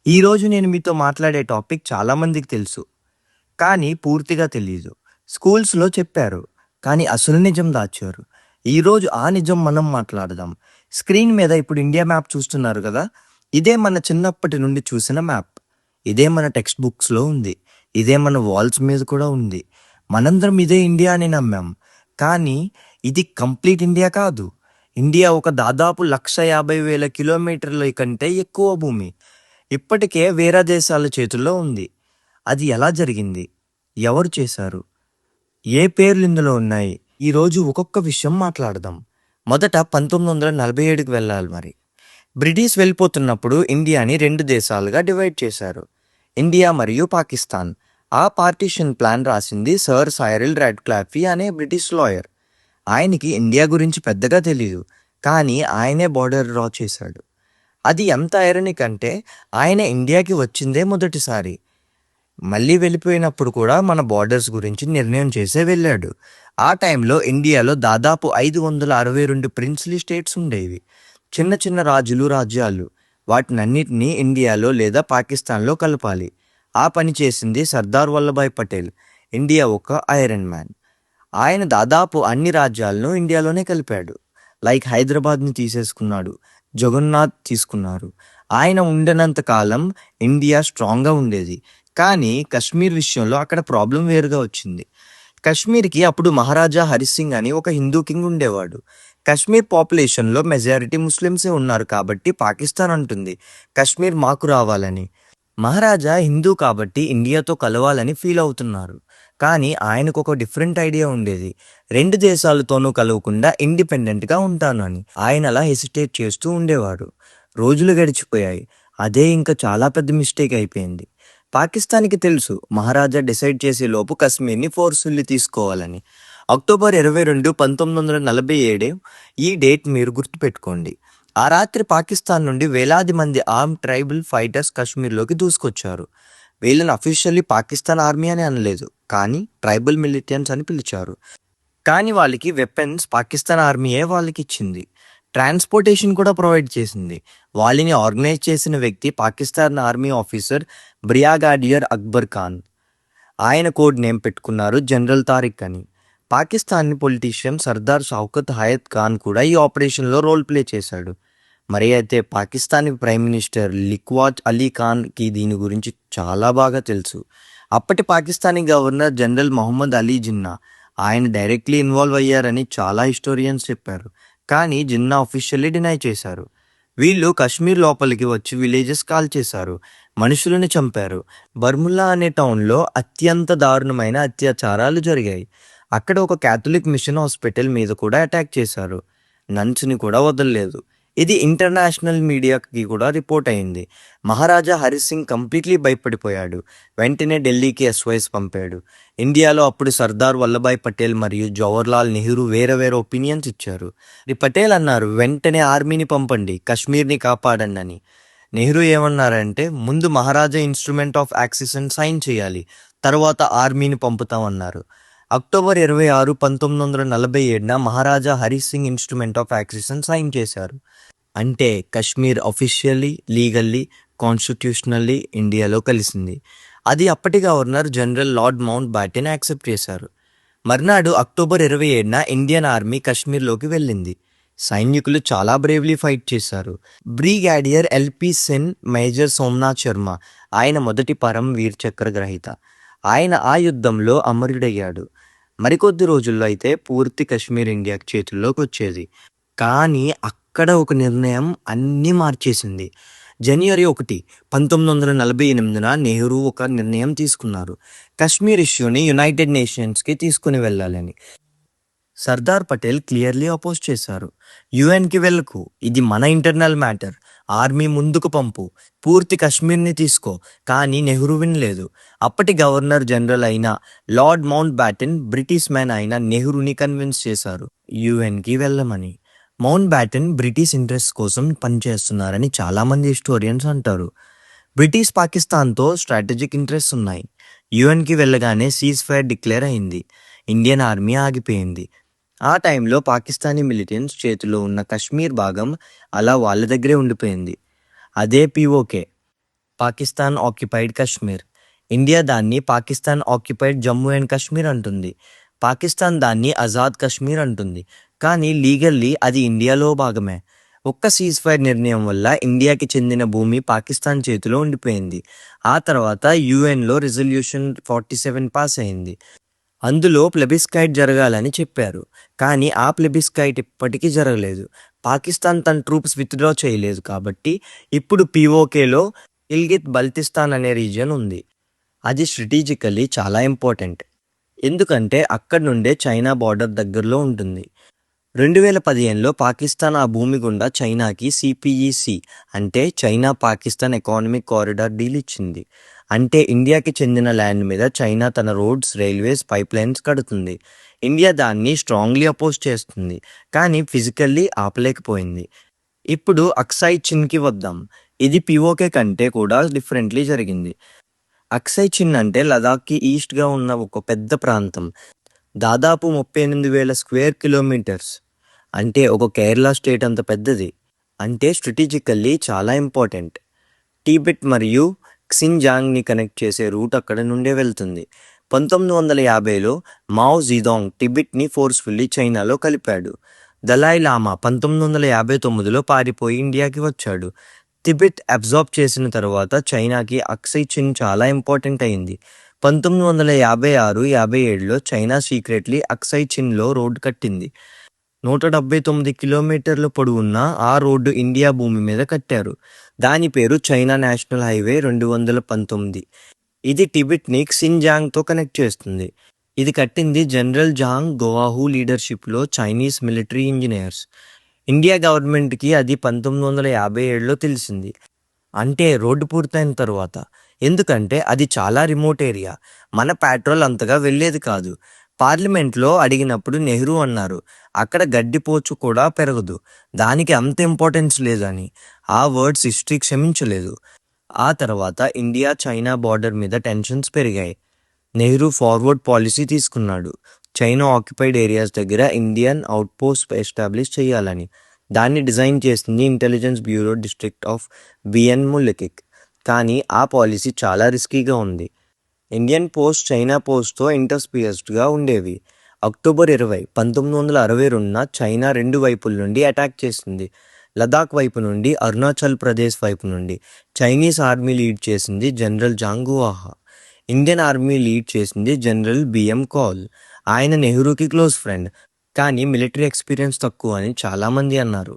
ఈరోజు నేను మీతో మాట్లాడే టాపిక్ చాలా మందికి తెలుసు. కానీ పూర్తిగా తెలీదు. స్కూల్స్‌లో చెప్పారు. కానీ అసలు నిజం దాచారు. ఈరోజు ఆ నిజం మనం మాట్లాడదాం. స్క్రీన్ మీద ఇప్పుడు ఇండియా మ్యాప్ చూస్తున్నారు గదా! ఇదే మన చిన్నప్పటి నుండి చూసిన మ్యాప్. ఇదే మన టెక్స్ట్ బుక్స్‌లో ఉంది. ఇదే మన వాల్స్ మీద కూడా ఉంది. మనందరం ఇదే ఇండియా అని నమ్మాం. కానీ ఇది కంప్లీట్ ఇండియా కాదు. ఇండియా ఒక దాదాపు 1,50,000 కిలోమీటర్ల కంటే ఎక్కువ భూమి. ఇప్పటికే వేరే దేశాల చేతుల్లో ఉంది. అది ఎలా జరిగింది? ఎవరు చేశారు? ఏ పేర్లు ఇందులో ఉన్నాయి? ఈరోజు ఒక్కొక్క విషయం మాట్లాడదాం. మొదట 1947కి వెళ్ళాలి మరి. బ్రిటిష్ వెళ్ళిపోతున్నప్పుడు ఇండియాని 2 దేశాలుగా డివైడ్ చేశారు. ఇండియా మరియు పాకిస్తాన్. ఆ పార్టిషన్ ప్లాన్ రాసింది సర్ సైరిల్ రాడ్క్లిఫ్ అనే బ్రిటిష్ లాయర్. ఆయనకి ఇండియా గురించి పెద్దగా తెలీదు. కానీ ఆయనే బోర్డర్ డ్రా చేశాడు. అది ఎంత ఐరనిక్ అంటే ఆయన ఇండియాకి వచ్చిందే మొదటిసారి. మళ్ళీ వెళ్ళిపోయినప్పుడు కూడా మన బార్డర్స్ గురించి నిర్ణయం చేసే వెళ్ళాడు. ఆ టైంలో ఇండియాలో దాదాపు 562 ప్రిన్స్లీ స్టేట్స్ ఉండేవి. చిన్న చిన్న రాజులు, రాజ్యాలు. వాటినన్నిటినీ ఇండియాలో లేదా పాకిస్తాన్‌లో కలపాలి. ఆ పని చేసింది సర్దార్ వల్లభాయ్ పటేల్. ఇండియా ఒక ఐరన్ మ్యాన్. ఆయన దాదాపు అన్ని రాజ్యాలను ఇండియాలోనే కలిపాడు. లైక్ హైదరాబాద్‌ని తీసేసుకున్నాడు. జగన్నాథ్ తీసుకున్నారు. ఆయన ఉండనంత కాలం ఇండియా స్ట్రాంగ్‌గా ఉండేది. కానీ కశ్మీర్ విషయంలో అక్కడ ప్రాబ్లం వేరుగా వచ్చింది. కశ్మీర్‌కి అప్పుడు మహారాజా హరి సింగ్ అని ఒక హిందూ కింగ్ ఉండేవాడు. కశ్మీర్ పాపులేషన్‌లో మెజారిటీ ముస్లిమ్సే ఉన్నారు కాబట్టి పాకిస్తాన్ అంటుంది కశ్మీర్ మాకు రావాలని. మహారాజా హిందూ కాబట్టి ఇండియాతో కలవాలని ఫీల్ అవుతున్నారు. కానీ ఆయనకొక డిఫరెంట్ ఐడియా ఉండేది. 2 దేశాలతోనూ కలవకుండా ఇండిపెండెంట్‌గా ఉంటాను అని. ఆయన అలా హెసిటేట్ చేస్తూ ఉండేవాడు. రోజులు గడిచిపోయాయి. అదే ఇంకా చాలా పెద్ద మిస్టేక్ అయిపోయింది. పాకిస్తాన్‌కి తెలుసు మహారాజా డిసైడ్ చేసేలోపు కశ్మీర్‌ని ఫోర్స్‌ఫుల్లీ తీసుకోవాలని. అక్టోబర్ 22, 1947 ఈ డేట్ మీరు గుర్తుపెట్టుకోండి. ఆ రాత్రి పాకిస్తాన్ నుండి వేలాది మంది ఆర్మ్డ్ ట్రైబల్ ఫైటర్స్ కశ్మీర్‌లోకి దూసుకొచ్చారు. వీళ్ళని అఫీషియల్లీ పాకిస్తాన్ ఆర్మీ అని అనలేదు. కానీ ట్రైబల్ మిలిటెంట్స్ అని పిలిచారు. కానీ వాళ్ళకి వెపన్స్ పాకిస్తాన్ ఆర్మీయే వాళ్ళకిచ్చింది. ట్రాన్స్‌పోర్టేషన్ కూడా ప్రొవైడ్ చేసింది. వాళ్ళని ఆర్గనైజ్ చేసిన వ్యక్తి Pakistan army officer brigadier Akbar Khan. ఆయన కోడ్ నేమ్ పెట్టుకున్నారు జనరల్ తారిక్ అని. పాకిస్తానీ పొలిటీషియన్ సర్దార్ షౌకత్ హయత్ ఖాన్ కూడా ఈ ఆపరేషన్‌లో రోల్ ప్లే చేశాడు. మరి అయితే పాకిస్తానీ ప్రైమ్ మినిస్టర్ లిక్వాత్ అలీ ఖాన్‌కి దీని గురించి చాలా బాగా తెలుసు. అప్పటి పాకిస్తానీ గవర్నర్ జనరల్ మొహమ్మద్ అలీ జిన్నా ఆయన డైరెక్ట్‌లీ ఇన్వాల్వ్ అయ్యారని చాలా హిస్టోరియన్స్ చెప్పారు. కానీ జిన్నా అఫీషియల్లీ డినై చేశారు. వీళ్ళు కశ్మీర్ లోపలికి వచ్చి విలేజెస్ కాల్చేశారు. మనుషులను చంపారు. బర్ముల్లా అనే టౌన్‌లో అత్యంత దారుణమైన అత్యాచారాలు జరిగాయి. అక్కడ ఒక కాథలిక్ మిషన్ హాస్పిటల్ మీద కూడా అటాక్ చేశారు. నన్స్‌ని కూడా వదలలేదు. ఇది ఇంటర్నేషనల్ మీడియాకి కూడా రిపోర్ట్ అయింది. మహారాజా హరి సింగ్ కంప్లీట్లీ భయపడిపోయాడు. వెంటనే ఢిల్లీకి ఎస్ఓఎస్ పంపాడు. ఇండియాలో అప్పుడు సర్దార్ వల్లభాయ్ పటేల్ మరియు జవహర్లాల్ నెహ్రూ వేరే వేరే ఒపీనియన్స్ ఇచ్చారు. పటేల్ అన్నారు వెంటనే ఆర్మీని పంపండి, కశ్మీర్ని కాపాడండి అని. నెహ్రూ ఏమన్నారంటే ముందు Maharaja instrument of accession sign చేయాలి, తర్వాత ఆర్మీని పంపుతామన్నారు. అక్టోబర్ 26, 1947న Maharaja Hari Singh instrument of accession sign చేశారు. అంటే కశ్మీర్ అఫీషియల్లీ, లీగల్లీ, కాన్స్టిట్యూషనల్లీ ఇండియాలో కలిసింది. అది అప్పటి governor general Lord Mountbatten accept చేశారు. మర్నాడు అక్టోబర్ 27న ఇండియన్ ఆర్మీ కశ్మీర్లోకి వెళ్ళింది. సైనికులు చాలా బ్రేవ్లీ ఫైట్ చేశారు. Brigadier LP Sen, major Somnath Sharma ఆయన మొదటి పరం వీర్ చక్ర గ్రహీత. ఆయన ఆ యుద్ధంలో అమరుడయ్యాడు. మరికొద్ది రోజుల్లో అయితే పూర్తి కశ్మీర్ ఇండియా చేతుల్లోకి వచ్చేది. కానీ అక్కడ ఒక నిర్ణయం అన్నీ మార్చేసింది. జనవరి 1, 1948న నెహ్రూ ఒక నిర్ణయం తీసుకున్నారు. కశ్మీర్ ఇష్యూని యునైటెడ్ నేషన్స్‌కి తీసుకుని వెళ్ళాలని. సర్దార్ పటేల్ క్లియర్లీ అపోజ్ చేశారు. యుఎన్‌కి వెళ్ళకు, ఇది మన ఇంటర్నల్ మ్యాటర్. ఆర్మీ ముందుకు పంపు, పూర్తి కశ్మీర్ని తీసుకో. కానీ నెహ్రూ వినలేదు. అప్పటి గవర్నర్ జనరల్ అయిన lord mount Batten British man అయిన నెహ్రూని కన్విన్స్ చేశారు యుఎన్‌కి వెళ్ళమని. మౌంట్ బాటెన్ బ్రిటిష్ ఇంట్రెస్ట్ కోసం పనిచేస్తున్నారని చాలామంది హిస్టోరియన్స్ అంటారు. బ్రిటిష్ పాకిస్తాన్తో స్ట్రాటజిక్ ఇంట్రెస్ట్ ఉన్నాయి. యుఎన్‌కి వెళ్ళగానే సీజ్ ఫైర్ డిక్లేర్ అయింది. ఇండియన్ ఆర్మీ ఆగిపోయింది. ఆ టైంలో పాకిస్తానీ మిలిటెంట్స్ చేతిలో ఉన్న కశ్మీర్ భాగం అలా వాళ్ళ దగ్గరే ఉండిపోయింది. అదే PoK. Pakistan occupied Kashmir. India దాన్ని పాకిస్తాన్ ఆక్యుపైడ్ జమ్మూ అండ్ కాశ్మీర్ అంటుంది. పాకిస్తాన్ దాన్ని ఆజాద్ కశ్మీర్ అంటుంది. కానీ లీగల్లీ అది ఇండియాలో భాగమే. ఒక్క సీజ్ఫైర్ నిర్ణయం వల్ల ఇండియాకి చెందిన భూమి పాకిస్తాన్ చేతిలో ఉండిపోయింది. ఆ తర్వాత యుఎన్లో రిజల్యూషన్ 47 పాస్ అయింది. అందులో ప్లెబిస్కైట్ జరగాలని చెప్పారు. కానీ ఆ ప్లెబిస్కైట్ ఇప్పటికీ జరగలేదు. పాకిస్తాన్ తన ట్రూప్స్ విత్డ్రా చేయలేదు కాబట్టి ఇప్పుడు పీఓకేలో గిల్గిత్ బల్తిస్తాన్ అనే రీజియన్ ఉంది. అది స్ట్రాటజికల్లీ చాలా ఇంపార్టెంట్. ఎందుకంటే అక్కడి నుండే చైనా బార్డర్ దగ్గరలో ఉంటుంది. 2015లో పాకిస్తాన్ ఆ భూమి గుండా చైనాకి సిపిఈసి అంటే China Pakistan economic corridor deal ఇచ్చింది. అంటే ఇండియాకి చెందిన ల్యాండ్ మీద చైనా తన రోడ్స్, రైల్వేస్, పైప్లైన్స్ కడుతుంది. ఇండియా దాన్ని స్ట్రాంగ్లీ అపోజ్ చేస్తుంది. కానీ ఫిజికల్లీ ఆపలేకపోయింది. ఇప్పుడు అక్సాయ్ చిన్కి వద్దాం. ఇది పిఓకే కంటే కూడా డిఫరెంట్లీ జరిగింది. అక్సాయ్ చిన్ అంటే లదాఖ్కి ఈస్ట్గా ఉన్న ఒక పెద్ద ప్రాంతం. దాదాపు 38,000 స్క్వేర్ కిలోమీటర్స్. అంటే ఒక కేరళ స్టేట్ అంత పెద్దది. అంటే స్ట్రాటజికల్లీ చాలా ఇంపార్టెంట్. టిబెట్ మరియు క్సింజాంగ్ని కనెక్ట్ చేసే రూట్ అక్కడ నుండే వెళ్తుంది. 1950లో మావ్ జీదాంగ్ టిబెట్ని ఫోర్స్ఫుల్లీ చైనాలో కలిపాడు. దలాయ్ లామా 1959లో పారిపోయి ఇండియాకి వచ్చాడు. టిబెట్ అబ్జార్బ్ చేసిన తర్వాత చైనాకి అక్సాయ్ చిన్ చాలా ఇంపార్టెంట్ అయింది. 1956-57లో చైనా సీక్రెట్లీ అక్సాయ్ చిన్లో రోడ్డు కట్టింది. 179 కిలోమీటర్ల పొడవున్న ఆ రోడ్డు ఇండియా భూమి మీద కట్టారు. దాని పేరు చైనా నేషనల్ హైవే 219. ఇది టిబెట్ని క్సింజాంగ్తో కనెక్ట్ చేస్తుంది. ఇది కట్టింది జనరల్ జాంగ్ గోవాహు లీడర్షిప్లో చైనీస్ మిలిటరీ ఇంజనీర్స్. ఇండియా గవర్నమెంట్కి అది 1957లో తెలిసింది. అంటే రోడ్డు పూర్తయిన తర్వాత. ఎందుకంటే అది చాలా రిమోట్ ఏరియా. మన పెట్రోల్ అంతగా వెళ్ళేది కాదు. పార్లమెంట్లో అడిగినప్పుడు నెహ్రూ అన్నారు, అక్కడ గడ్డిపోచు కూడా పెరగదు, దానికి అంత ఇంపార్టెన్స్ లేదని. ఆ వర్డ్స్ హిస్టరీ క్షమించలేదు. ఆ తర్వాత ఇండియా చైనా బార్డర్ మీద టెన్షన్స్ పెరిగాయి. నెహ్రూ ఫార్వర్డ్ పాలసీ తీసుకున్నాడు. చైనా ఆక్యుపైడ్ ఏరియాస్ దగ్గర ఇండియన్ అవుట్పోస్ట్ ఎస్టాబ్లిష్ చేయాలని. దాన్ని డిజైన్ చేసింది intelligence bureau district of BN Mullik. కానీ ఆ పాలసీ చాలా రిస్కీగా ఉంది. ఇండియన్ పోస్ట్ చైనా పోస్ట్తో ఇంటర్స్పియస్డ్గా ఉండేవి. అక్టోబర్ 20, 1962న చైనా రెండు వైపుల నుండి అటాక్ చేసింది. లదాఖ్ వైపు నుండి, అరుణాచల్ ప్రదేశ్ వైపు నుండి. చైనీస్ ఆర్మీ లీడ్ చేసింది general Zhang Guohua. Indian army lead చేసింది జనరల్ బిఎం కాల్. ఆయన నెహ్రూకి క్లోజ్ ఫ్రెండ్. కానీ మిలిటరీ ఎక్స్పీరియన్స్ తక్కువ అని చాలామంది అన్నారు.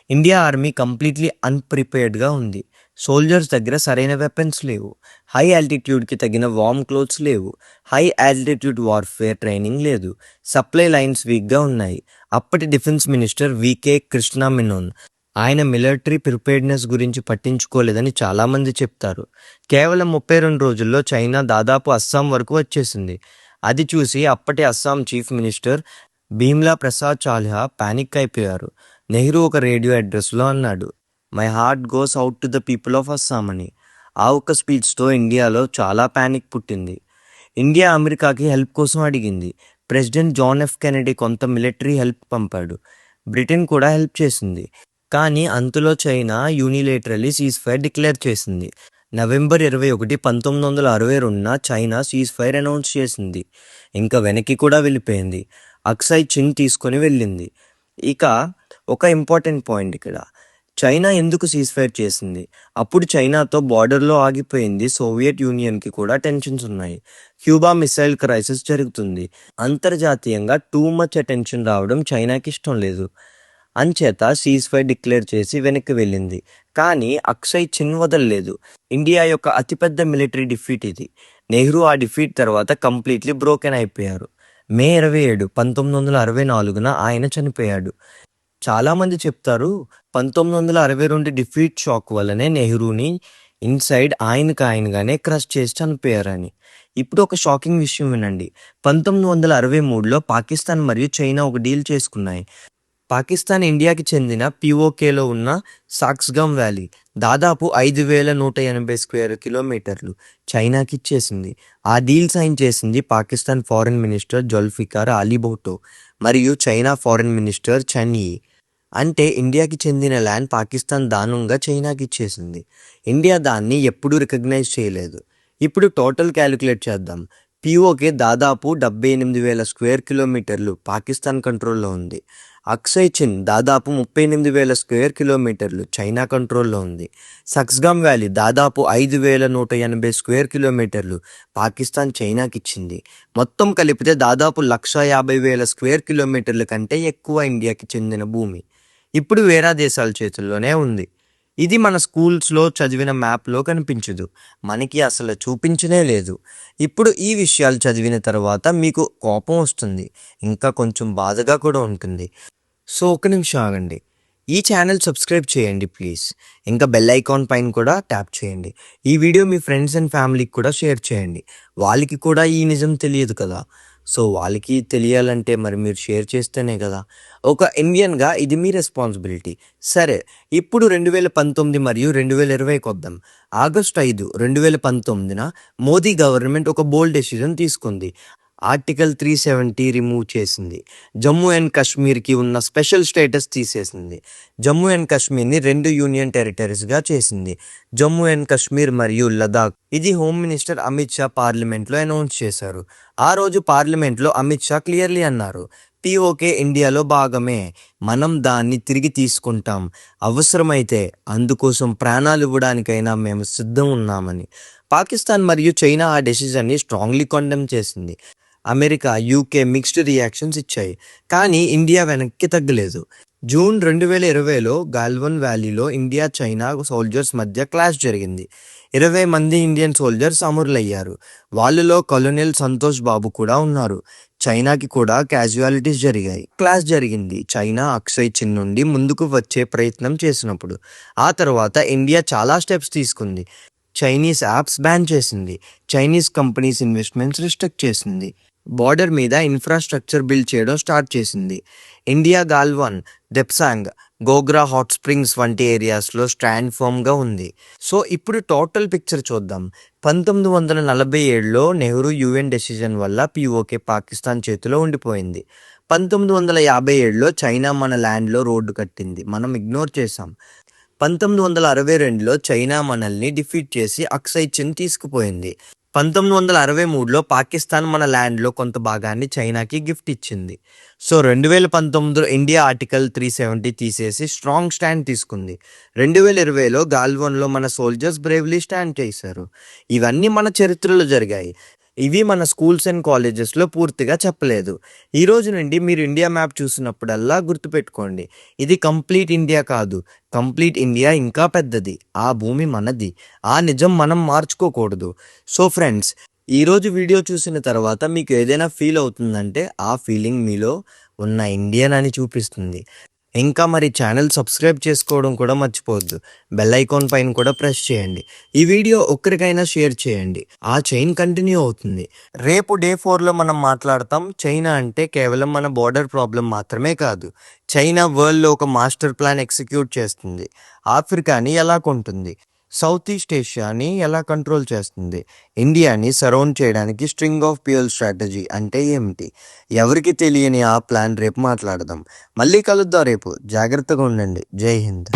ఇండియా ఆర్మీ కంప్లీట్లీ అన్ప్రిపేర్డ్గా ఉంది. సోల్జర్స్ దగ్గర సరైన వెపన్స్ లేవు. హై ఆల్టిట్యూడ్కి తగిన వార్మ్ క్లోత్స్ లేవు. హై ఆల్టిట్యూడ్ వార్ఫేర్ ట్రైనింగ్ లేదు. సప్లై లైన్స్ వీక్గా ఉన్నాయి. అప్పటి defence minister V K Krishna Menon ఆయన మిలిటరీ ప్రిపేర్డ్నెస్ గురించి పట్టించుకోలేదని చాలామంది చెప్తారు. కేవలం 32 రోజుల్లో చైనా దాదాపు అస్సాం వరకు వచ్చేసింది. అది చూసి అప్పటి Assam chief minister Bimla Prasad Chaliha panic అయిపోయారు. నెహ్రూ ఒక రేడియో అడ్రస్లో అన్నాడు, my heart goes out to the people of Assam అని. ఆ ఒక్క స్పీచ్తో ఇండియాలో చాలా పానిక్ పుట్టింది. ఇండియా అమెరికాకి హెల్ప్ కోసం అడిగింది. ప్రెసిడెంట్ జాన్ ఎఫ్ కెనడీ కొంత మిలిటరీ హెల్ప్ పంపాడు. బ్రిటన్ కూడా హెల్ప్ చేసింది. కానీ అంతలో చైనా యూనిలేటరల్లీ సీజ్ఫైర్ డిక్లేర్ చేసింది. నవంబర్ 21, 1962న చైనా సీజ్ఫైర్ అనౌన్స్ చేసింది. ఇంకా వెనక్కి కూడా వెళ్ళిపోయింది. అక్సాయ్ చిన్ తీసుకొని వెళ్ళింది. ఇక ఒక ఇంపార్టెంట్ పాయింట్ ఇక్కడ, చైనా ఎందుకు సీజ్ఫైర్ చేసింది? అప్పుడు చైనాతో బార్డర్లో ఆగిపోయింది. సోవియట్ యూనియన్కి కూడా టెన్షన్స్ ఉన్నాయి. క్యూబా మిసైల్ క్రైసిస్ జరుగుతుంది. అంతర్జాతీయంగా టూ మచ్ అటెన్షన్ రావడం చైనాకి ఇష్టం లేదు. అంచేత సీజ్ఫైర్ డిక్లేర్ చేసి వెనక్కి వెళ్ళింది. కానీ అక్సాయ్ చిన్ వదలలేదు. ఇండియా యొక్క అతిపెద్ద మిలిటరీ డిఫీట్ ఇది. నెహ్రూ ఆ డిఫీట్ తర్వాత కంప్లీట్లీ బ్రోకెన్ అయిపోయారు. మే 27, 1964న ఆయన చనిపోయాడు. చాలామంది చెప్తారు 1962 డిఫీట్ షాక్ వల్లనే నెహ్రూని ఇన్సైడ్ ఆయనగానే క్రష్ చేసి చనిపోయారని. ఇప్పుడు ఒక షాకింగ్ విషయం వినండి. 1963లో పాకిస్తాన్ మరియు చైనా ఒక డీల్ చేసుకున్నాయి. పాకిస్తాన్ ఇండియాకి చెందిన పీఓకేలో ఉన్న సాక్స్గమ్ వ్యాలీ దాదాపు 5,180 స్క్వేర్ కిలోమీటర్లు చైనాకి ఇచ్చేసింది. ఆ డీల్ సైన్ చేసింది పాకిస్తాన్ ఫారెన్ మినిస్టర్ జుల్ఫికార్ అలీ భుట్టో మరియు చైనా ఫారెన్ మినిస్టర్ చెన్ యీ. అంటే ఇండియాకి చెందిన ల్యాండ్ పాకిస్తాన్ దానంగా చైనాకి ఇచ్చేసింది. ఇండియా దాన్ని ఎప్పుడూ రికగ్నైజ్ చేయలేదు. ఇప్పుడు టోటల్ క్యాలిక్యులేట్ చేద్దాం. పీఓకే దాదాపు 78,000 స్క్వేర్ కిలోమీటర్లు పాకిస్తాన్ కంట్రోల్లో ఉంది. అక్సై చిన్ దాదాపు 38,000 స్క్వేర్ కిలోమీటర్లు చైనా కంట్రోల్లో ఉంది. సక్స్గామ్ వ్యాలీ దాదాపు 5,180 స్క్వేర్ కిలోమీటర్లు పాకిస్తాన్ చైనాకి ఇచ్చింది. మొత్తం కలిపితే దాదాపు 150,000 స్క్వేర్ కిలోమీటర్ల కంటే ఎక్కువ ఇండియాకి చెందిన భూమి ఇప్పుడు వేరే దేశాల చేతుల్లోనే ఉంది. ఇది మన స్కూల్స్లో చదివిన మ్యాప్లో కనిపించదు, మనకి అసలు చూపించనే లేదు. ఇప్పుడు ఈ విషయాలు చదివిన తర్వాత మీకు కోపం వస్తుంది, ఇంకా కొంచెం బాధగా కూడా ఉంటుంది. సో ఒక నిమిషం ఆగండి, ఈ ఛానల్ సబ్స్క్రైబ్ చేయండి ప్లీజ్. ఇంకా బెల్ ఐకాన్ పైన కూడా ట్యాప్ చేయండి. ఈ వీడియో మీ ఫ్రెండ్స్ అండ్ ఫ్యామిలీకి కూడా షేర్ చేయండి. వాళ్ళకి కూడా ఈ నిజం తెలియదు కదా, సో వాళ్ళకి తెలియాలంటే మరి మీరు షేర్ చేస్తేనే కదా. ఒక ఇండియన్గా ఇది మీ రెస్పాన్సిబిలిటీ. సరే, ఇప్పుడు 2019 మరియు 2020 వద్దాం. ఆగస్టు 5, 2019న మోదీ గవర్నమెంట్ ఒక బోల్డ్ డెసిజన్ తీసుకుంది. ఆర్టికల్ 370 రిమూవ్ చేసింది. జమ్మూ అండ్ కాశ్మీర్కి ఉన్న స్పెషల్ స్టేటస్ తీసేసింది. జమ్మూ అండ్ కాశ్మీర్ని 2 యూనియన్ టెరిటరీస్గా చేసింది, జమ్మూ అండ్ కాశ్మీర్ మరియు లదాఖ్. ఇది హోమ్ మినిస్టర్ అమిత్ షా పార్లమెంట్లో అనౌన్స్ చేశారు. ఆ రోజు పార్లమెంట్లో అమిత్ షా క్లియర్లీ అన్నారు, పీఓకే ఇండియాలో భాగమే, మనం దాన్ని తిరిగి తీసుకుంటాం, అవసరమైతే అందుకోసం ప్రాణాలు ఇవ్వడానికైనా మేము సిద్ధం ఉన్నామని. పాకిస్తాన్ మరియు చైనా ఆ డెసిజన్ని స్ట్రాంగ్లీ కండెమ్ చేసింది. అమెరికా, యూకే మిక్స్డ్ రియాక్షన్స్ ఇచ్చాయి, కానీ ఇండియా వెనక్కి తగ్గలేదు. జూన్ 2020లో గాల్వన్ వ్యాలీలో ఇండియా చైనా సోల్జర్స్ మధ్య క్లాష్ జరిగింది. 20 మంది ఇండియన్ సోల్జర్స్ అమరులయ్యారు. వాళ్ళలో కలోనెల్ సంతోష్ బాబు కూడా ఉన్నారు. చైనాకి కూడా క్యాజువాలిటీస్ జరిగాయి. క్లాష్ జరిగింది చైనా అక్సై చిన్ నుండి ముందుకు వచ్చే ప్రయత్నం చేసినప్పుడు. ఆ తర్వాత ఇండియా చాలా స్టెప్స్ తీసుకుంది. చైనీస్ యాప్స్ బ్యాన్ చేసింది, చైనీస్ కంపెనీస్ ఇన్వెస్ట్మెంట్స్ రిస్ట్రిక్ట్ చేసింది, బార్డర్ మీద ఇన్ఫ్రాస్ట్రక్చర్ బిల్డ్ చేయడం స్టార్ట్ చేసింది. India Galwan, Depsang, Gogra hot springs వంటి ఏరియాస్లో స్టాండ్ ఫర్మ్గా ఉంది. సో ఇప్పుడు టోటల్ పిక్చర్ చూద్దాం. 1947లో నెహ్రూ యుఎన్ డెసిజన్ వల్ల పీఓకే పాకిస్తాన్ చేతిలో ఉండిపోయింది. 1957లో చైనా మన ల్యాండ్లో రోడ్డు కట్టింది, మనం ఇగ్నోర్ చేసాం. 1962లో చైనా మనల్ని డిఫీట్ చేసి అక్సై చిన్ తీసుకుపోయింది. 1963లో పాకిస్తాన్ మన ల్యాండ్లో కొంత భాగాన్ని చైనాకి గిఫ్ట్ ఇచ్చింది. సో 2019లో ఇండియా ఆర్టికల్ 370 తీసేసి స్ట్రాంగ్ స్టాండ్ తీసుకుంది. 2020లో గాల్వన్లో మన సోల్జర్స్ బ్రేవ్లీ స్టాండ్ చేశారు. ఇవన్నీ మన చరిత్రలో జరిగాయి. ఇవి మన స్కూల్స్ అండ్ కాలేజెస్లో పూర్తిగా చెప్పలేదు. ఈ రోజు నుండి మీరు ఇండియా మ్యాప్ చూసినప్పుడల్లా గుర్తుపెట్టుకోండి, ఇది కంప్లీట్ ఇండియా కాదు, కంప్లీట్ ఇండియా ఇంకా పెద్దది. ఆ భూమి మనది, ఆ నిజం మనం మార్చుకోకూడదు. సో ఫ్రెండ్స్, ఈరోజు వీడియో చూసిన తర్వాత మీకు ఏదైనా ఫీల్ అవుతుందంటే ఆ ఫీలింగ్ మీలో ఉన్న ఇండియన్ అని చూపిస్తుంది. ఇంకా మరి ఛానల్ సబ్స్క్రైబ్ చేసుకోవడం కూడా మర్చిపోవద్దు. బెల్ ఐకాన్ పైన కూడా ప్రెస్ చేయండి. ఈ వీడియో ఒక్కరికైనా షేర్ చేయండి, ఆ చైన్ కంటిన్యూ అవుతుంది. రేపు డే 4లో మనం మాట్లాడతాం. చైనా అంటే కేవలం మన బోర్డర్ ప్రాబ్లం మాత్రమే కాదు, చైనా వరల్డ్లో ఒక మాస్టర్ ప్లాన్ ఎగ్జిక్యూట్ చేస్తుంది. ఆఫ్రికాని ఎలా కొంటుంది, సౌత్ ఈస్ట్ ఏషియాని ఎలా కంట్రోల్ చేస్తుంది, ఇండియాని సరౌండ్ చేయడానికి స్ట్రింగ్ ఆఫ్ పియర్ స్ట్రాటజీ అంటే ఏమిటి, ఎవరికి తెలియని ఆ ప్లాన్ రేపు మాట్లాడదాం. మళ్ళీ కలుద్దాం రేపు. జాగ్రత్తగా ఉండండి. జై హింద్.